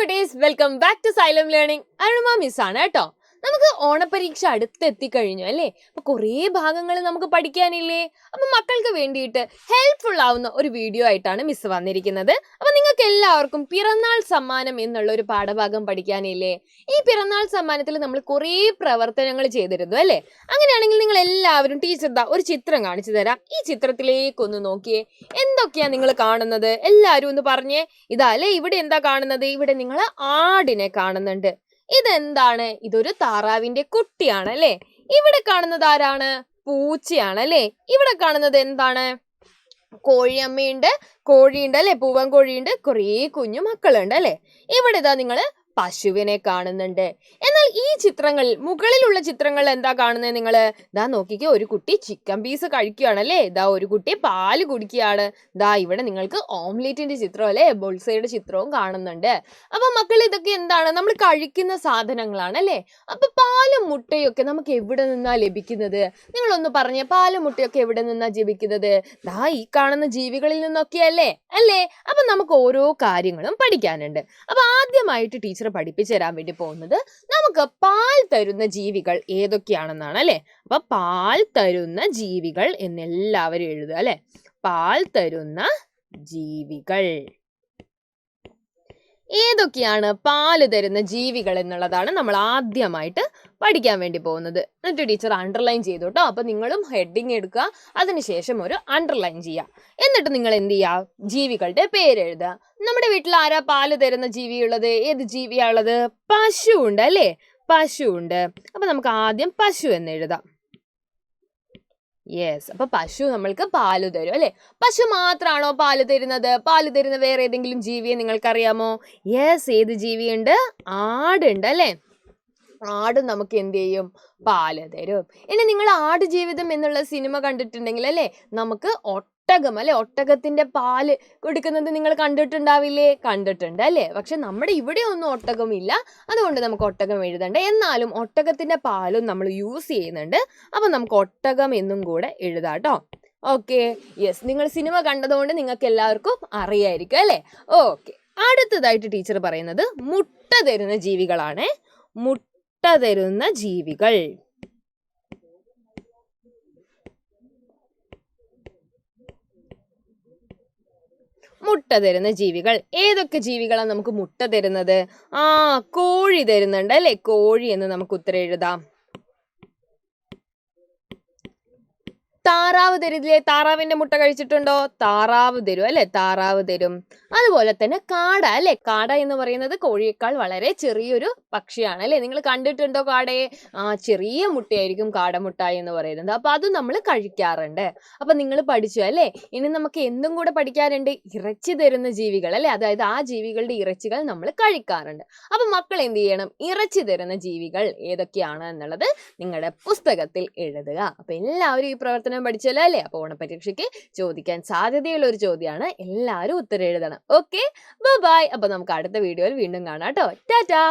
കുട്ടീസ്, welcome back to Xylem learning. Aruna miss ആണ് കേട്ടോ. നമുക്ക് ഓണപരീക്ഷ അടുത്തെത്തിക്കഴിഞ്ഞു അല്ലേ? അപ്പൊ കുറേ ഭാഗങ്ങൾ നമുക്ക് പഠിക്കാനില്ലേ? അപ്പൊ മക്കൾക്ക് വേണ്ടിയിട്ട് ഹെൽപ്ഫുൾ ആവുന്ന ഒരു വീഡിയോ ആയിട്ടാണ് മിസ് വന്നിരിക്കുന്നത്. അപ്പൊ നിങ്ങൾക്ക് എല്ലാവർക്കും പിറന്നാൾ സമ്മാനം എന്നുള്ള ഒരു പാഠഭാഗം പഠിക്കാനില്ലേ? ഈ പിറന്നാൾ സമ്മാനത്തിൽ നമ്മൾ കുറേ പ്രവർത്തനങ്ങൾ ചെയ്തിരുന്നു അല്ലേ? അങ്ങനെയാണെങ്കിൽ നിങ്ങൾ എല്ലാവരും ടീച്ചർ ഒരു ചിത്രം കാണിച്ചു തരാം. ഈ ചിത്രത്തിലേക്കൊന്ന് നോക്കിയേ. എന്തൊക്കെയാ നിങ്ങൾ കാണുന്നത്? എല്ലാവരും ഒന്ന് പറഞ്ഞേ. ഇതാ അല്ലേ, ഇവിടെ എന്താ കാണുന്നത്? ഇവിടെ നിങ്ങൾ ആടിനെ കാണുന്നുണ്ട്. ഇതെന്താണ്? ഇതൊരു താറാവിന്റെ കുട്ടിയാണ് അല്ലേ? ഇവിടെ കാണുന്നത് ആരാണ്? പൂച്ചയാണ് അല്ലേ? ഇവിടെ കാണുന്നത് എന്താണ്? കോഴിയമ്മയുണ്ട്, കോഴിയുണ്ട് അല്ലെ? പൂവൻ കോഴിയുണ്ട്, കുറേ കുഞ്ഞു മക്കളുണ്ട് അല്ലെ? ഇവിടെ ഇതാ നിങ്ങൾ പശുവിനെ കാണുന്നുണ്ട്. എന്നാൽ ഈ ചിത്രങ്ങളിൽ, മുകളിലുള്ള ചിത്രങ്ങളിൽ എന്താ കാണുന്നത് നിങ്ങൾ? ഇതാ നോക്കിക്കേ, ഒരു കുട്ടി ചിക്കൻ പീസ് കഴിക്കുകയാണല്ലേ? ഇതാ ഒരു കുട്ടി പാല് കുടിക്കുകയാണ്. ഇതാ ഇവിടെ നിങ്ങൾക്ക് ഓംലേറ്റിന്റെ ചിത്രം അല്ലെ, ബുൾസൈയുടെ ചിത്രവും കാണുന്നുണ്ട്. അപ്പൊ മക്കൾ, ഇതൊക്കെ എന്താണ്? നമ്മൾ കഴിക്കുന്ന സാധനങ്ങളാണ് അല്ലേ? അപ്പൊ പാലും മുട്ടയും ഒക്കെ നമുക്ക് എവിടെ നിന്നാ ലഭിക്കുന്നത്? നിങ്ങളൊന്ന് പറഞ്ഞേ, പാലും മുട്ടയൊക്കെ എവിടെ നിന്നാ ലഭിക്കുന്നത്? ദാ ഈ കാണുന്ന ജീവികളിൽ നിന്നൊക്കെയല്ലേ അല്ലേ? അപ്പൊ നമുക്ക് ഓരോ കാര്യങ്ങളും പഠിക്കാനുണ്ട്. അപ്പൊ ആദ്യമായിട്ട് ടീച്ചർ പഠിപ്പിച്ചു തരാൻ വേണ്ടി പോകുന്നത് നമുക്ക് പാൽ തരുന്ന ജീവികൾ ഏതൊക്കെയാണെന്നാണ് അല്ലെ? അപ്പൊ പാൽ തരുന്ന ജീവികൾ എന്നെല്ലാവരും എഴുതുക അല്ലെ? പാൽ തരുന്ന ജീവികൾ ഏതൊക്കെയാണ്? പാല് തരുന്ന ജീവികൾ എന്നുള്ളതാണ് നമ്മൾ ആദ്യമായിട്ട് പഠിക്കാൻ വേണ്ടി പോകുന്നത്. എന്നിട്ട് ടീച്ചർ അണ്ടർലൈൻ ചെയ്തു കേട്ടോ. അപ്പൊ നിങ്ങളും ഹെഡിങ് എടുക്കുക, അതിനുശേഷം ഒരു അണ്ടർലൈൻ ചെയ്യുക. എന്നിട്ട് നിങ്ങൾ എന്ത് ചെയ്യുക? ജീവികളുടെ പേരെഴുതുക. നമ്മുടെ വീട്ടിൽ ആരാ പാല് തരുന്ന ജീവിയുള്ളത്? ഏത് ജീവിയാണുള്ളത്? പശു ഉണ്ട് അല്ലേ? പശു ഉണ്ട്. അപ്പൊ നമുക്ക് ആദ്യം പശു എന്ന് എഴുതാം. യെസ്, അപ്പൊ പശു നമ്മൾക്ക് പാല് തരും അല്ലെ? പശു മാത്രാണോ പാല് തരുന്നത്? പാല് തരുന്ന വേറെ ഏതെങ്കിലും ജീവിയെ നിങ്ങൾക്കറിയാമോ? യെസ്, ഏത് ജീവിയുണ്ട്? ആടുണ്ട് അല്ലെ? ആട് നമുക്ക് എന്ത് ചെയ്യും? പാല് തരും. ഇനി നിങ്ങൾ ആടുജീവിതം എന്നുള്ള സിനിമ കണ്ടിട്ടുണ്ടെങ്കിൽ അല്ലെ, നമുക്ക് ഒട്ടകം അല്ലെ, ഒട്ടകത്തിന്റെ പാല് കൊടുക്കുന്നത് നിങ്ങൾ കണ്ടിട്ടുണ്ടാവില്ലേ? കണ്ടിട്ടുണ്ട് അല്ലെ? പക്ഷെ നമ്മുടെ ഇവിടെ ഒന്നും ഒട്ടകമില്ല, അതുകൊണ്ട് നമുക്ക് ഒട്ടകം എഴുതണ്ട. എന്നാലും ഒട്ടകത്തിന്റെ പാലും നമ്മൾ യൂസ് ചെയ്യുന്നുണ്ട്. അപ്പൊ നമുക്ക് ഒട്ടകം എന്നും കൂടെ എഴുതാം കേട്ടോ. ഓക്കെ, യെസ്, നിങ്ങൾ സിനിമ കണ്ടതുകൊണ്ട് നിങ്ങൾക്ക് എല്ലാവർക്കും അറിയായിരിക്കും അല്ലെ? ഓക്കെ, അടുത്തതായിട്ട് ടീച്ചർ പറയുന്നത് മുട്ട തരുന്ന ജീവികളാണ്. മുട്ട തരുന്ന ജീവികൾ. മുട്ട തരുന്ന ജീവികൾ ഏതൊക്കെ ജീവികളാണ് നമുക്ക് മുട്ട തരുന്നത്? കോഴി തരുന്നുണ്ട് അല്ലെ? കോഴി എന്ന് നമുക്ക് ഉത്തരം എഴുതാം. താറാവ് തരില്ലേ? താറാവിന്റെ മുട്ട കഴിച്ചിട്ടുണ്ടോ? താറാവ് തരും അല്ലെ? താറാവ് തരും. അതുപോലെ തന്നെ കാട അല്ലെ? കാട എന്ന് പറയുന്നത് കോഴിയേക്കാൾ വളരെ ചെറിയൊരു പക്ഷിയാണ് അല്ലെ? നിങ്ങൾ കണ്ടിട്ടുണ്ടോ കാടയെ? ചെറിയ മുട്ടയായിരിക്കും കാടമുട്ട എന്ന് പറയുന്നത്. അപ്പൊ അത് നമ്മൾ കഴിക്കാറുണ്ട്. അപ്പൊ നിങ്ങൾ പഠിച്ചു അല്ലെ? ഇനി നമുക്ക് എന്തും കൂടെ പഠിക്കാറുണ്ട്? ഇറച്ചി തരുന്ന ജീവികൾ അല്ലെ? അതായത് ആ ജീവികളുടെ ഇറച്ചികൾ നമ്മൾ കഴിക്കാറുണ്ട്. അപ്പൊ മക്കൾ എന്ത് ചെയ്യണം? ഇറച്ചി തരുന്ന ജീവികൾ ഏതൊക്കെയാണ് എന്നുള്ളത് നിങ്ങളുടെ പുസ്തകത്തിൽ എഴുതുക. അപ്പൊ എല്ലാവരും ഈ പ്രവർത്തനം പഠിച്ചല്ലോ അല്ലേ? അപ്പൊ ഓണപരീക്ഷയ്ക്ക് ചോദിക്കാൻ സാധ്യതയുള്ള ഒരു ചോദ്യമാണ്. എല്ലാവരും ഉത്തരം എഴുതണം. Okay, bye. അപ്പൊ നമുക്ക് അടുത്ത വീഡിയോയിൽ വീണ്ടും കാണാം കേട്ടോ. ടാറ്റാ.